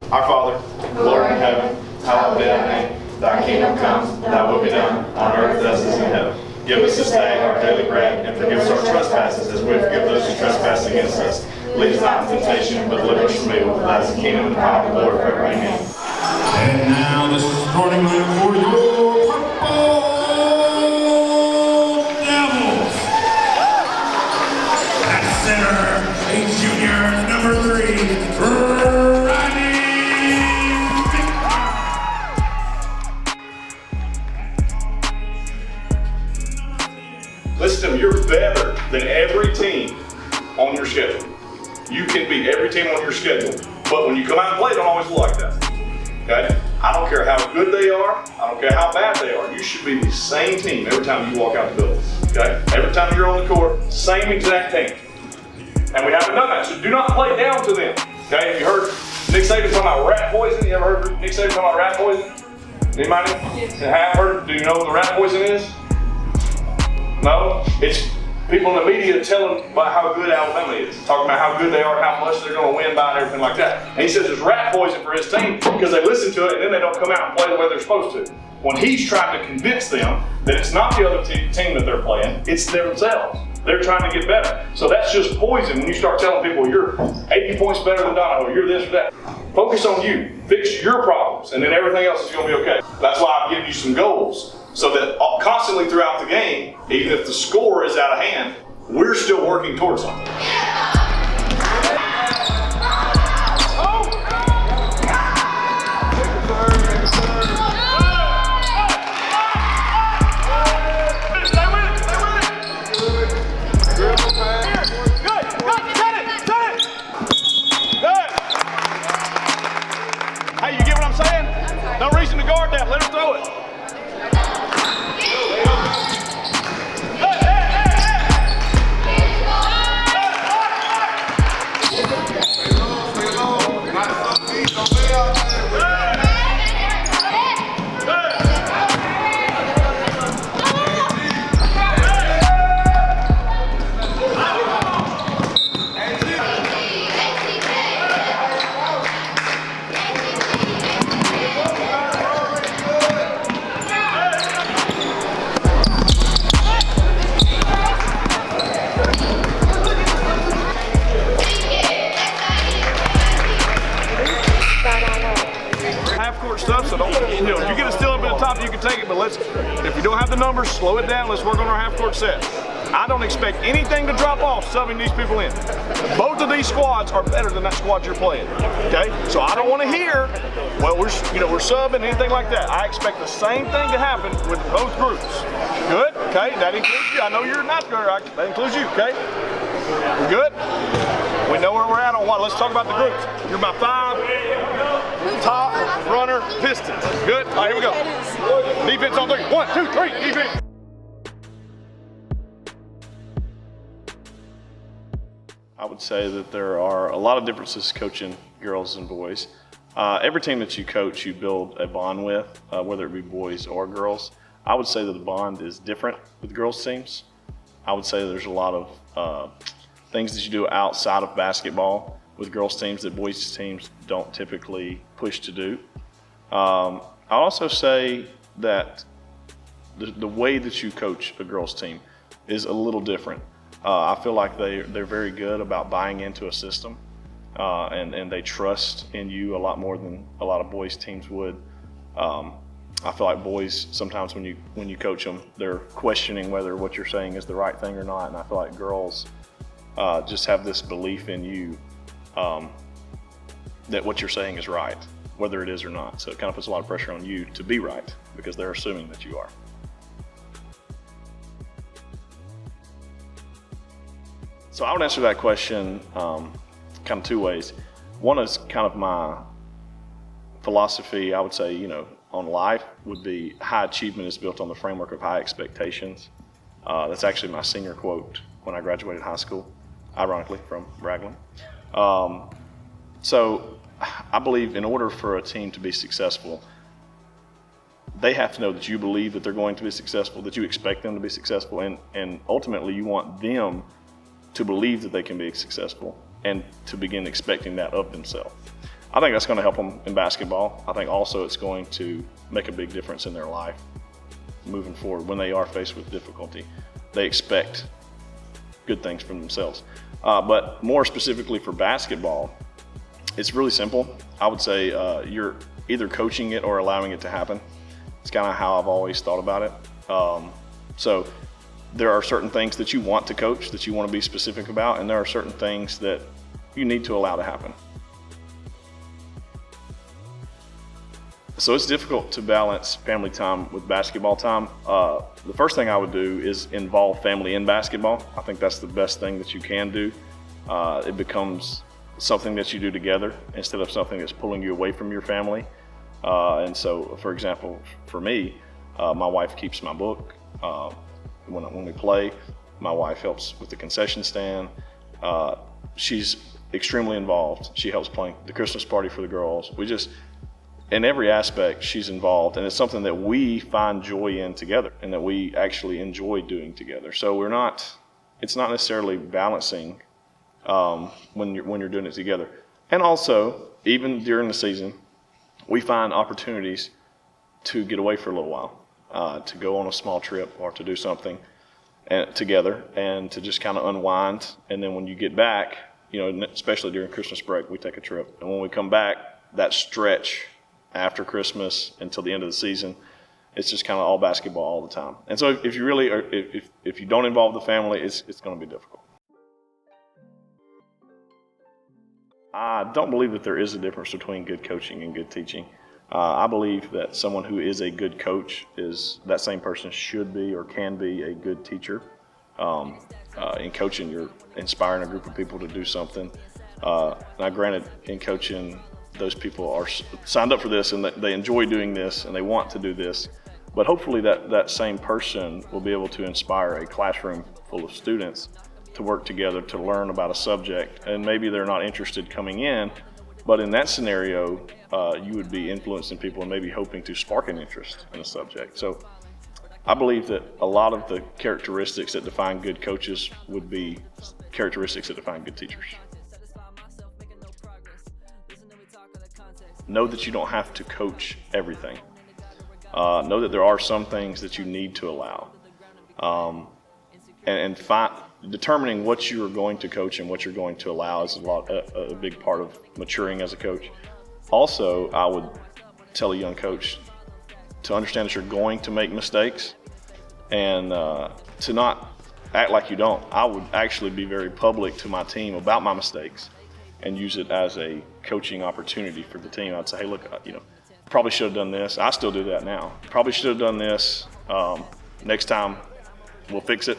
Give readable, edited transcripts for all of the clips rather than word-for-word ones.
Our Father, who art in heaven, hallowed be thy name. Thy kingdom come, thy will be done, on earth as it is in heaven. Give us this day our daily bread, and forgive us our trespasses as we forgive those who trespass against us. Lead us not into temptation, but deliver us from evil. For thine is the kingdom, and the power, and the glory forever. Amen. And now the starting lineup for your Purple Devils. At center, a junior, number 3, Listen to me, you're better than every team on your schedule. You can beat every team on your schedule, but when you come out and play, don't always look like that. Okay? I don't care how good they are, I don't care how bad they are, you should be the same team every time you walk out the building. Okay? Every time you're on the court, same exact team. And we haven't done that, so do not play down to them. Okay? Have you heard Nick Saban talking about rat poison? You ever heard Nick Saban talking about rat poison? Anybody? Have heard? Do you know what the rat poison is? No? It's people in the media telling about how good Alabama is, talking about how good they are, how much they're going to win by, and everything like that. And he says it's rat poison for his team because they listen to it and then they don't come out and play the way they're supposed to. When he's trying to convince them that it's not the other team that they're playing, it's themselves. They're trying to get better. So that's just poison when you start telling people you're 80 points better than Donahoe, you're this or that. Focus on you, fix your problems, and then everything else is going to be okay. That's why I've given you some goals, so that constantly throughout the game, even if the score is out of hand, we're still working towards something. Hey, you get what I'm saying? No reason to guard that. Let her throw it. Stuff, so don't, if you get it still up at the top, you can take it, but if you don't have the numbers, slow it down. Let's work on our half-court set. I don't expect anything to drop off subbing these people in. Both of these squads are better than that squad you're playing. Okay, so I don't want to hear, well, we're subbing, anything like that. I expect the same thing to happen with both groups. Good? Okay, that includes you. I know you're not good. That includes you. Okay, we're good. We know where we're at on what. Let's talk about the groups. You're my 5 top runner Pistons. Good? All right, here we go. Defense on 3. 1, 2, 3. Defense. I would say that there are a lot of differences coaching girls and boys. Every team that you coach, you build a bond with, whether it be boys or girls. I would say that the bond is different with girls teams. I would say there's a lot of things that you do outside of basketball with girls teams that boys teams don't typically push to do. I'll also say that the way that you coach a girls team is a little different. I feel like they're very good about buying into a system, and they trust in you a lot more than a lot of boys teams would. I feel like boys, sometimes when you coach them, they're questioning whether what you're saying is the right thing or not, and I feel like girls just have this belief in you that what you're saying is right, whether it is or not. So it kind of puts a lot of pressure on you to be right because they're assuming that you are. So I would answer that question kind of 2 ways. One is kind of my philosophy, I would say, on life would be high achievement is built on the framework of high expectations. That's actually my senior quote when I graduated high school, ironically from Ragland. So I believe in order for a team to be successful, they have to know that you believe that they're going to be successful, that you expect them to be successful, and ultimately you want them to believe that they can be successful and to begin expecting that of themselves. I think that's going to help them in basketball. I think also it's going to make a big difference in their life moving forward. When they are faced with difficulty, they expect good things from themselves. But more specifically for basketball, it's really simple. I would say you're either coaching it or allowing it to happen. It's kind of how I've always thought about it. So there are certain things that you want to coach, that you want to be specific about, and there are certain things that you need to allow to happen. So it's difficult to balance family time with basketball time. The first thing I would do is involve family in basketball. I think that's the best thing that you can do. It becomes something that you do together instead of something that's pulling you away from your family. And so, for example, for me, my wife keeps my book. When we play, my wife helps with the concession stand. She's extremely involved. She helps plan the Christmas party for the girls. In every aspect, she's involved, and it's something that we find joy in together and that we actually enjoy doing together. So it's not necessarily balancing when you're doing it together. And also, even during the season, we find opportunities to get away for a little while, to go on a small trip or to do something together and to just kind of unwind. And then when you get back, especially during Christmas break, we take a trip. And when we come back, that stretch after Christmas until the end of the season, it's just kind of all basketball all the time. And so if you really are, if you don't involve the family, it's going to be difficult. I don't believe that there is a difference between good coaching and good teaching. I believe that someone who is a good coach that same person should be or can be a good teacher. In coaching, you're inspiring a group of people to do something. Now, granted, in coaching, those people are signed up for this and they enjoy doing this and they want to do this. But hopefully that same person will be able to inspire a classroom full of students to work together to learn about a subject. And maybe they're not interested coming in, but in that scenario, you would be influencing people and maybe hoping to spark an interest in a subject. So I believe that a lot of the characteristics that define good coaches would be characteristics that define good teachers. Know that you don't have to coach everything. Know that there are some things that you need to allow. And determining what you are going to coach and what you're going to allow is a big part of maturing as a coach. Also, I would tell a young coach to understand that you're going to make mistakes and to not act like you don't. I would actually be very public to my team about my mistakes and use it as a coaching opportunity for the team. I'd say, hey, look, probably should have done this. I still do that now. Probably should have done this. Next time, we'll fix it.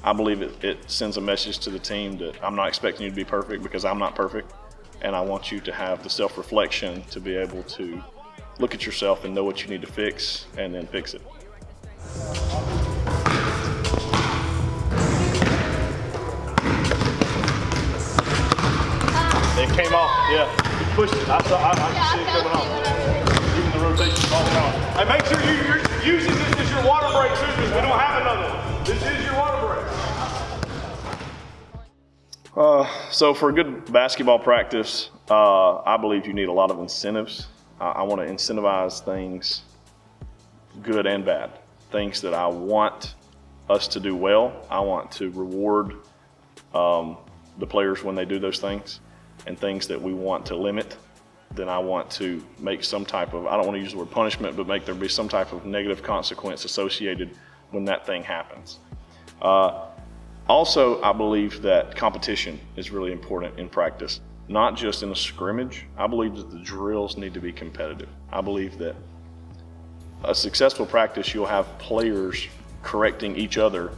I believe it sends a message to the team that I'm not expecting you to be perfect because I'm not perfect. And I want you to have the self-reflection to be able to look at yourself and know what you need to fix and then fix it. It came off, yeah. You pushed it. I can see it coming off. Even the rotation all the time. Hey, make sure you're using this as your water break, Susan. We don't have another one. This is your water break. So for a good basketball practice, I believe you need a lot of incentives. I want to incentivize things, good and bad. Things that I want us to do well. I want to reward the players when they do those things. And things that we want to limit, then I want to make some type of, I don't want to use the word punishment, but make there be some type of negative consequence associated when that thing happens. Also, I believe that competition is really important in practice, not just in a scrimmage. I believe that the drills need to be competitive. I believe that a successful practice, you'll have players correcting each other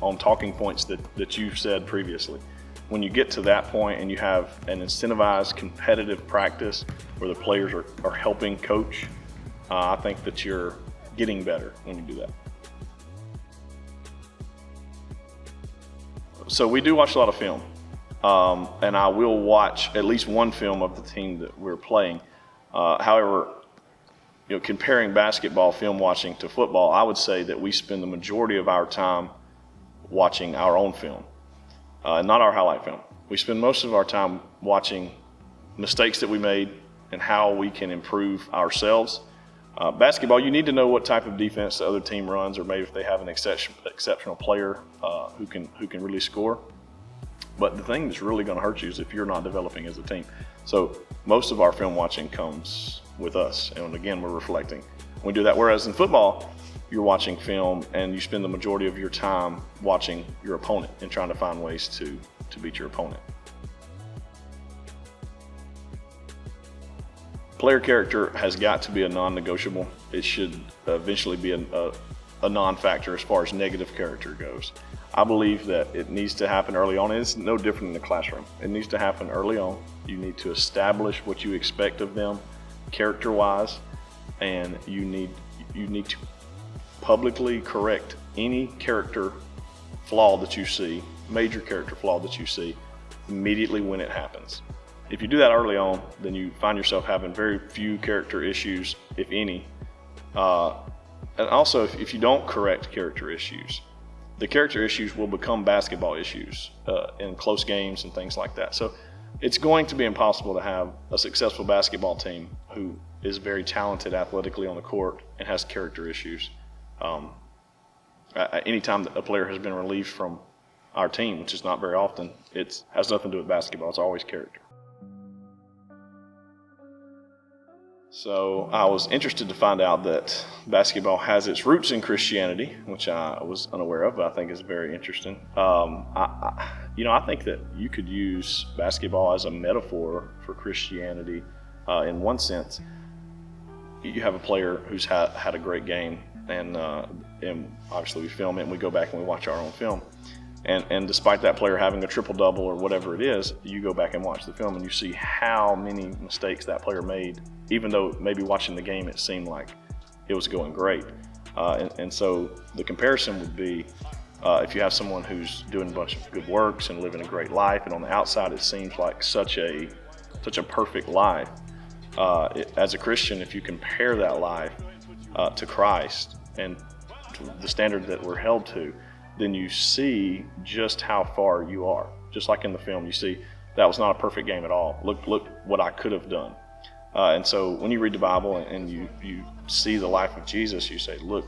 on talking points that you've said previously. When you get to that point and you have an incentivized competitive practice where the players are helping coach, I think that you're getting better when you do that. So we do watch a lot of film, and I will watch at least one film of the team that we're playing. However, comparing basketball film watching to football, I would say that we spend the majority of our time watching our own film. Not our highlight film. We spend most of our time watching mistakes that we made and how we can improve ourselves. Basketball, you need to know what type of defense the other team runs, or maybe if they have an exceptional player who can really score. But the thing that's really going to hurt you is if you're not developing as a team. So most of our film watching comes with us, and again, we're reflecting. We do that. Whereas in football, you're watching film and you spend the majority of your time watching your opponent and trying to find ways to beat your opponent. Player character has got to be a non-negotiable. It should eventually be a non-factor as far as negative character goes. I believe that it needs to happen early on. It's no different in the classroom. It needs to happen early on. You need to establish what you expect of them character-wise, and you need to publicly correct any character flaw that you see, major character flaw that you see, immediately when it happens. If you do that early on, then you find yourself having very few character issues, if any. And also, if you don't correct character issues, the character issues will become basketball issues in close games and things like that. So it's going to be impossible to have a successful basketball team who is very talented athletically on the court and has character issues. Anytime that a player has been relieved from our team, which is not very often, it has nothing to do with basketball. It's always character. So I was interested to find out that basketball has its roots in Christianity, which I was unaware of, but I think is very interesting. I think that you could use basketball as a metaphor for Christianity in one sense. You have a player who's had a great game, and obviously we film it and we go back and we watch our own film. And despite that player having a triple-double or whatever it is, you go back and watch the film and you see how many mistakes that player made, even though maybe watching the game it seemed like it was going great. And so the comparison would be if you have someone who's doing a bunch of good works and living a great life, and on the outside it seems like such a perfect life. As a Christian, if you compare that life to Christ and to the standard that we're held to, then you see just how far you are. Just like in the film, you see that was not a perfect game at all. Look what I could have done. And so when you read the Bible and you see the life of Jesus, you say, look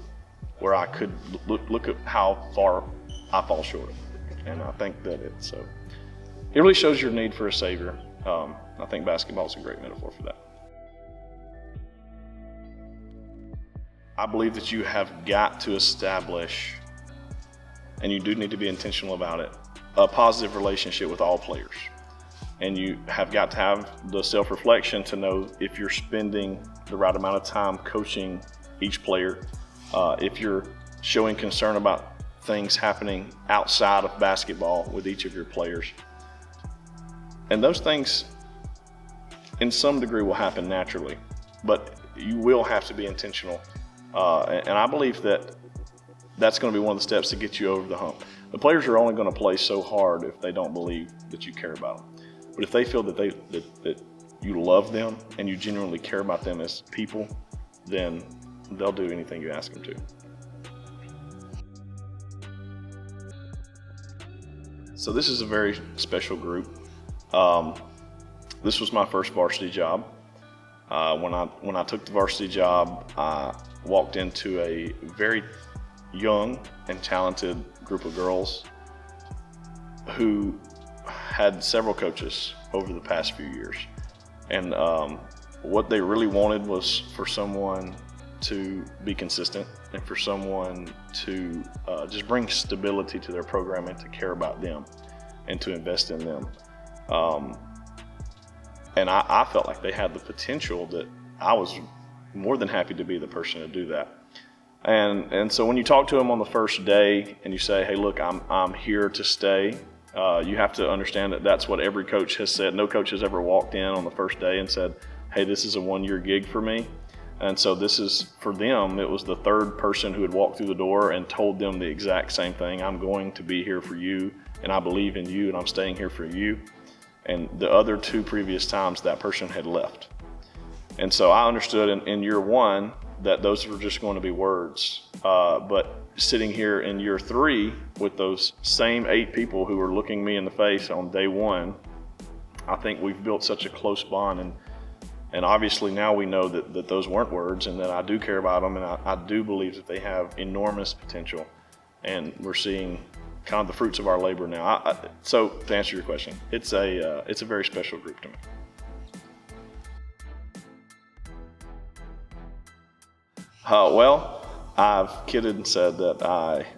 where I could, look at how far I fall short of it. And I think that it really shows your need for a Savior. I think basketball is a great metaphor for that. I believe that you have got to establish, and you do need to be intentional about it, a positive relationship with all players. And you have got to have the self-reflection to know if you're spending the right amount of time coaching each player, if you're showing concern about things happening outside of basketball with each of your players. And those things, in some degree, will happen naturally, but you will have to be intentional. And I believe that that's going to be one of the steps to get you over the hump. The players are only going to play so hard if they don't believe that you care about them. But if they feel that that you love them and you genuinely care about them as people, then they'll do anything you ask them to. So this is a very special group. This was my first varsity job. When I took the varsity job, I walked into a very young and talented group of girls who had several coaches over the past few years. And what they really wanted was for someone to be consistent and for someone to just bring stability to their program and to care about them and to invest in them. And I felt like they had the potential that I was more than happy to be the person to do that. And so when you talk to them on the first day and you say, hey, look, I'm here to stay, you have to understand that that's what every coach has said. No coach has ever walked in on the first day and said, hey, this is a one-year gig for me. And so this is, for them, it was the third person who had walked through the door and told them the exact same thing. I'm going to be here for you, and I believe in you, and I'm staying here for you. And the other two previous times, that person had left. And so I understood in year one that those were just going to be words. But sitting here in year three with those same 8 people who were looking me in the face on day one, I think we've built such a close bond, and obviously now we know that those weren't words, and that I do care about them, and I do believe that they have enormous potential, and we're seeing kind of the fruits of our labor now. So to answer your question, it's a very special group to me. Well, I've kidded and said that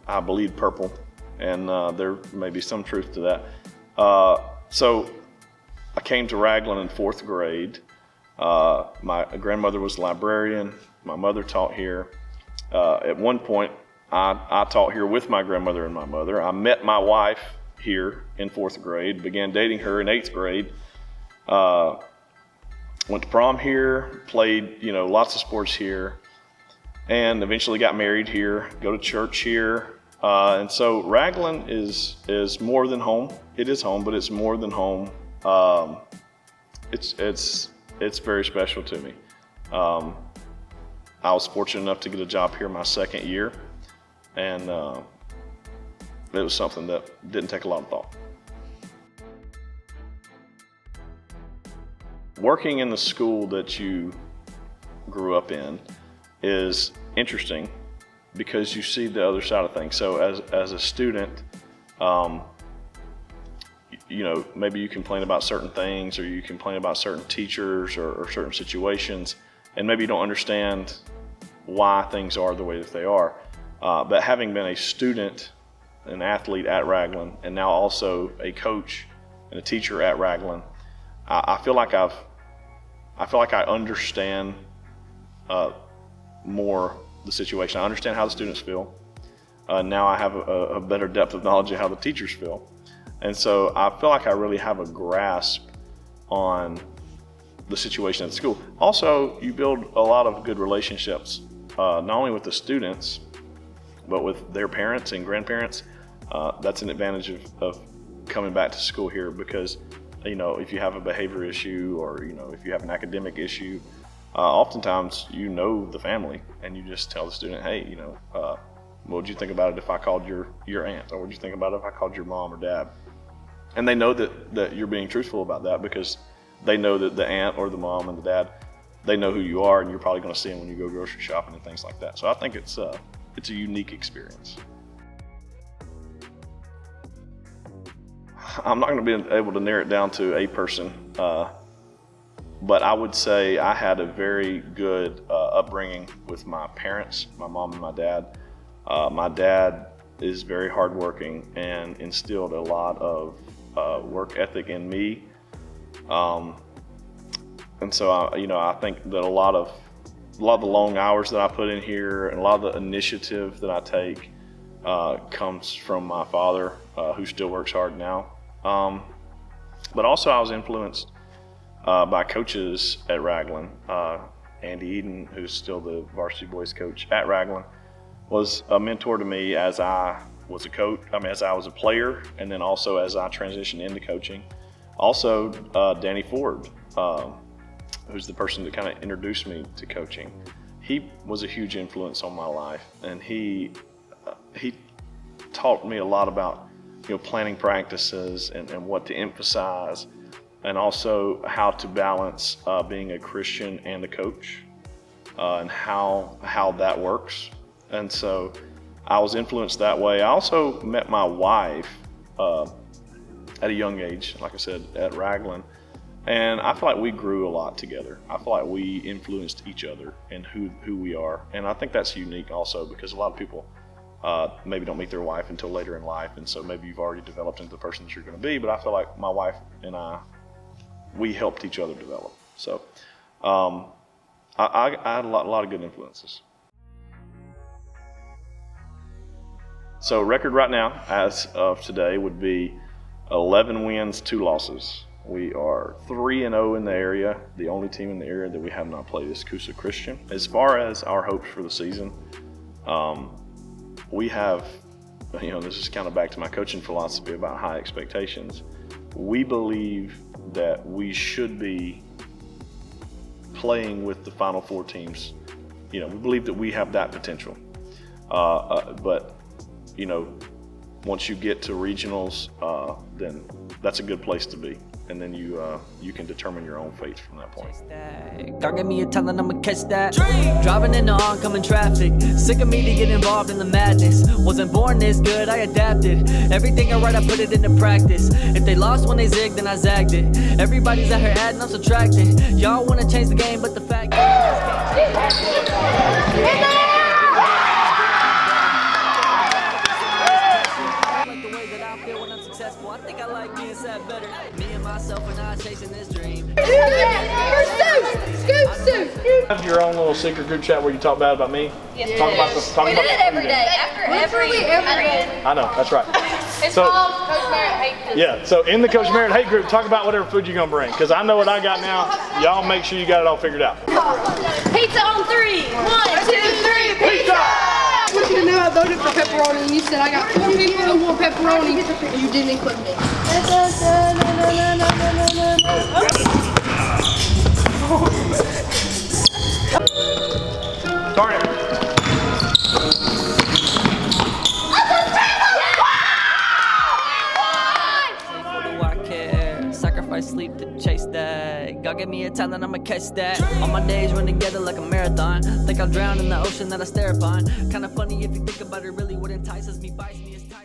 I bleed purple, and there may be some truth to that. So I came to Ragland in 4th grade. My grandmother was a librarian. My mother taught here. At one point, I taught here with my grandmother and my mother. I met my wife here in 4th grade, began dating her in 8th grade. Went to prom here, played, lots of sports here, and eventually got married here, go to church here. And so Ragland is more than home. It is home, but it's more than home. It's very special to me. I was fortunate enough to get a job here my 2nd year, and it was something that didn't take a lot of thought. Working in the school that you grew up in is interesting because you see the other side of things. So as a student, maybe you complain about certain things, or you complain about certain teachers or certain situations, and maybe you don't understand why things are the way that they are. But having been a student, an athlete at Ragland, and now also a coach and a teacher at Ragland, I feel like I understand more the situation. I understand how the students feel. Now I have a better depth of knowledge of how the teachers feel. And so I feel like I really have a grasp on the situation at the school. Also, you build a lot of good relationships, not only with the students, but with their parents and grandparents. That's an advantage of coming back to school here, because if you have a behavior issue, or if you have an academic issue, oftentimes the family, and you just tell the student, hey, what would you think about it if I called your aunt, or what would you think about it if I called your mom or dad? And they know that you're being truthful about that, because they know that the aunt or the mom and the dad, they know who you are, and you're probably going to see them when you go grocery shopping and things like that. So I think it's a unique experience. I'm not going to be able to narrow it down to a person, but I would say I had a very good upbringing with my parents, my mom and my dad. My dad is very hardworking and instilled a lot of work ethic in me, and so I think that a lot of the long hours that I put in here, and a lot of the initiative that I take comes from my father, who still works hard now. But also I was influenced by coaches at Ragland. Andy Eden, who's still the varsity boys coach at Ragland, was a mentor to me as I was a coach. As I was a player, and then also as I transitioned into coaching. Also, Danny Ford, who's the person that kind of introduced me to coaching. He was a huge influence on my life, and he taught me a lot about planning practices and what to emphasize, and also how to balance being a Christian and a coach, and how that works. And so I was influenced that way. I also met my wife at a young age, like I said, at Ragland, and I feel like we grew a lot together. I feel like we influenced each other and who we are, and I think that's unique also, because a lot of people maybe don't meet their wife until later in life, and so maybe you've already developed into the person that you're going to be. But I feel like my wife and we helped each other develop. So I had a lot of good influences. So record right now, as of today, would be 11 wins, 2 losses. We are 3-0 in the area. The only team in the area that we have not played is Coosa Christian. As far as our hopes for the season, we have, this is kind of back to my coaching philosophy about high expectations. We believe that we should be playing with the Final Four teams. We believe that we have that potential. But once you get to regionals, then that's a good place to be. and then you can determine your own fate from that point. God gave me a talent, I'ma catch that. Driving in the oncoming traffic, sick of me to get involved in the madness. Wasn't born this good, I adapted. Everything I write, I put it into practice. If they lost when they zigged, then I zagged it. Everybody's out here adding, I'm subtracting. Y'all wanna change the game, but the fact I think I like being sad better. Me and myself are not chasing this dream. Have your own little secret group chat where you talk bad about me? Yes, Talk about we do it every day. After every I know, that's right. It's So- called Coach Merritt Hate Group. Yeah, so in the Coach Merritt Hate Group, talk about whatever food you're gonna bring, because I know what I got now. Y'all make sure you got it all figured out. Pizza on 3. 1, 2, 3, pizza! I want you to know I voted for pepperoni and you said I got 4 people who want pepperoni and you didn't include me. Darn it. Sacrifice sleep to chase that. God gave me a talent, I'ma catch that. All my days run together like a marathon. Think I'll drown in the ocean that I stare upon. Kinda funny if you think about it, really what entices me bites me is tight.